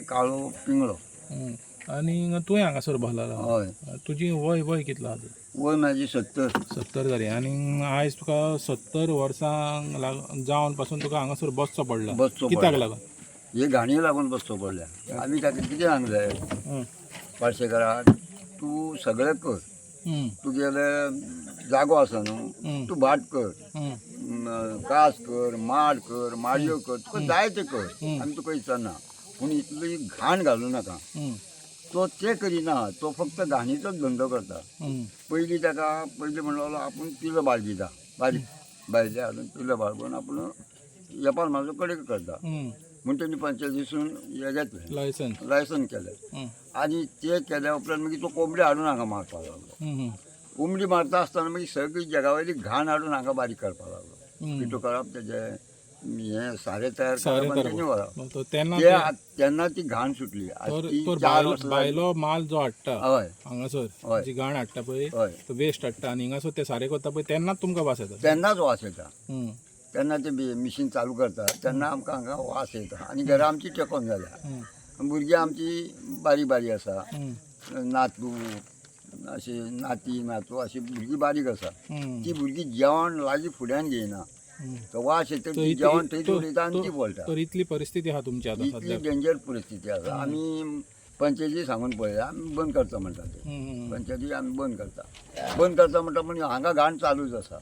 काळो पिंगळो. आनी तुवें हांगासर भरला. हय. तुजी वय कितलो आसा? वय म्हाजी 70. 70 जाली. आनी आयज तुका 70 वर्सां जावन पासून तुका हांगासर बसचो पडला. बसचो कित्याक पडला. लागून? हे घाणी लागून बसचो पडल्या. आमी ताका कितें सांगूंक जाय पार्सेकाराक, तूं सगळें कर. तुगेले जागो आसा न्हू, तूं भाट कर, कास कर, माड कर, माडयो कर, तुका जाय तें कर. आमी तुका विचारना, पूण इतली घाण घालूं नाका. तो तें करिना, तो फक्त घाणीचोच धंदो करता. पयलीं म्हणलो आपूण पिलो बाल दिता, बारीक बायले हाडून पिलो बाल करून आपूण वेपार म्हाजो कडेन करता. म्हूण तेणी पंचायत दिसून हे घेतलें, लायसन केलें. आनी तें केल्या उपरांत मागीर तो कोंबडी हाडून हांगा मारपाक लागलो. कोंबडी मारता आसतना मागीर सगळी जगावयली घाण हाडून हांगा बारीक करपाक लागलो. पिठो करप, तेजें हें सारें तयार करप आनी तेजें व्हरप. तेन्ना ती घाण सुटली. भायलो माल जो हाडटा हय हांगासर, जी घाण हाडटा पळय, तो वेस्ट हाडटा आनी हिंगासर ते सारें करता पळय, तेन्नाच तुमकां वास येता. तेन्नाच वास येता. तेन्ना ते मिशीन चालू करता तेन्ना आमकां हांगा वास येता. आनी घरां आमची टेकोन जाल्या. भुरगीं आमची बारीक बारीक आसा, नातू अशी नाती नातू अशी भुरगीं बारीक आसा. ती भुरगीं जेवण लागीं फुड्यान घेयना. तो वास येता, जेवण थंयच उडयता आनी ती पळटा. तर इतली परिस्थिती आहा तुमची आतां इतली डेंजर परिस्थिती आसा. आमी पंचायती सांगून पळयला, आमी बंद करता म्हणटा ते. पंचायती आमी बंद करता म्हणटा पूण हांगा घाण चालूच आसा.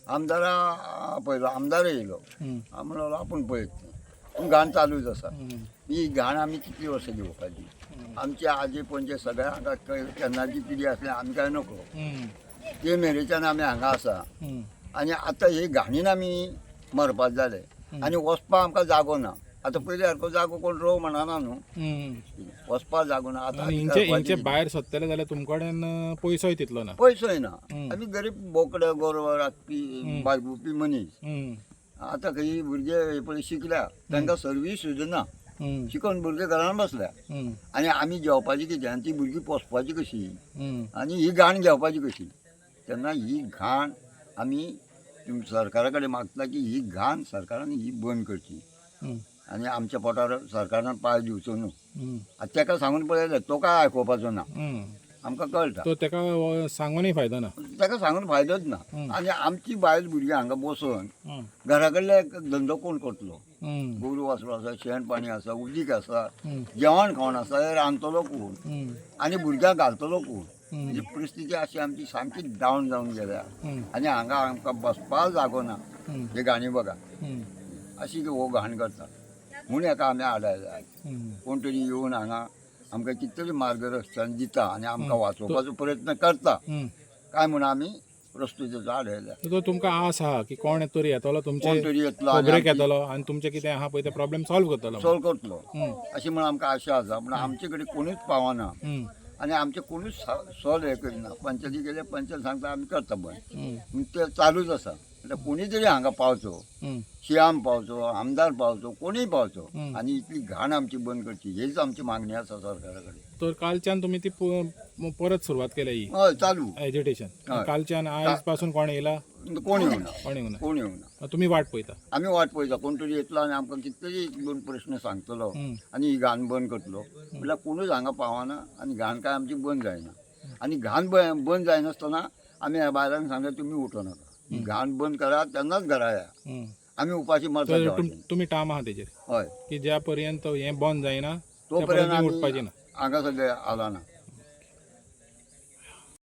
आमदारा पळयलो, आमदार येयलो, म्हणलो आपूण पळयत पूण घाण चालूच आसा. ही घाण आमी कितली वर्सां घेवपाची? आमचे आजे पणजे सगळे हांगा केन्नाची पिढी आसली, आमी काय नको. ते मेरेच्यान आमी हांगा आसा. आनी आतां हे घाणीन आमी मरपाक जाले. आनी वचपाक आमकां जागो ना. आतां पयलीं सारको जागो कोण रोव म्हणना न्हू, वचपाक जागो ना. आतां हिंचे भायर सरतले जाल्यार तुमचे कडेन पयसोय तितलो ना. पयसोय ना. आमी गरीब बोकडे गोरवां राखपी बालगुपी मनीस. आतां खंय भुरगे हे पळय शिकल्या, तांकां सर्वीस सुद्दां ना. शिकून भुरगे घरान बसल्या. आनी आमी जेवपाची कितें आनी ती भुरगीं पोसपाची कशी आनी ही घाण घेवपाची कशी? तेन्ना ही घाण आमी सरकारा कडेन मागता की ही घाण सरकारान ही बंद करची. आनी आमच्या पोटार सरकारान पांय दिवचो न्हू. आतां ताका सांगून पळयलें, तो काय आयकोवपाचो ना. आमकां कळटा तो ताका सांगूनय फायदो ना. ताका सांगून फायदोच ना. आनी आमची बायल भुरगीं हांगा बसून घरा कडले धंदो कोण करतलो? गोरू वासरो आसा, शेण पाणी आसा, उदीक आसा, जेवण खावण आसा, हे रांदतलो कोण आनी भुरग्यांक घालतलो कोण? म्हणजे परिस्थिती अशी आमची सामकी डावन जावन गेल्या. आनी हांगा आमकां बसपाक जागो ना. हे घाणी बघा अशी हो घाण करता. म्हूण हेका आमी आडायला. कोण तरी येवन हांगा आमकां कितें तरी मार्गदर्शन दिता आनी आमकां वाचोवपाचो प्रयत्न करता काय म्हूण आमी प्रस्तुतीचो आडयल्या. तो तुमकां आस आहा की कोण तरी येतलो, तुमचे कोण तरी येतलो खबरेक येतलो आनी तुमचें कितें आहा पळय ते प्रॉब्लेम सॉल्व करतलो अशी म्हण आमकां आशा आसा. पूण आमचे कडेन कोणूच पावना आनी आमचें कोणूच सॉल्व हे करिना. पंचायती गेले, पंचायत सांगता आमी करता बंद. ते चालूच आसा. म्हटल्यार कोणी तरी हांगा पावचो, सीएम पावचो, आमदार पावचो, कोणीय पावचो आनी इतली घाण आमची बंद करची, हीच आमची मागणी आसा सरकारा कडेन. तर कालच्यान तुमी ती परत सुरवात केल्या ही हय चालू एजिटेशन. कालच्यान आयज पासून कोण येयला? कोण येवना. तुमी वाट पळयता? आमी वाट पळयता. कोण तरी येतलो आनी आमकां कितें तरी दोन प्रश्न सांगतलो आनी ही घाण बंद करतलो. म्हटल्यार कोणूच हांगा पावना आनी घाण काय आमची बंद जायना. आनी घाण बंद जायनासतना आमी ह्या बायलांक सांगता तुमी उठो नाका. घाण बंद करा तेन्नाच घरा या. आमी उपाशी मरता. तुमी ठाम आहा तेजेर? हय. की ज्या पर्यंत हें बंद जायना तो पर्यंत उठपाची ना. हांगा सगळे आला ना.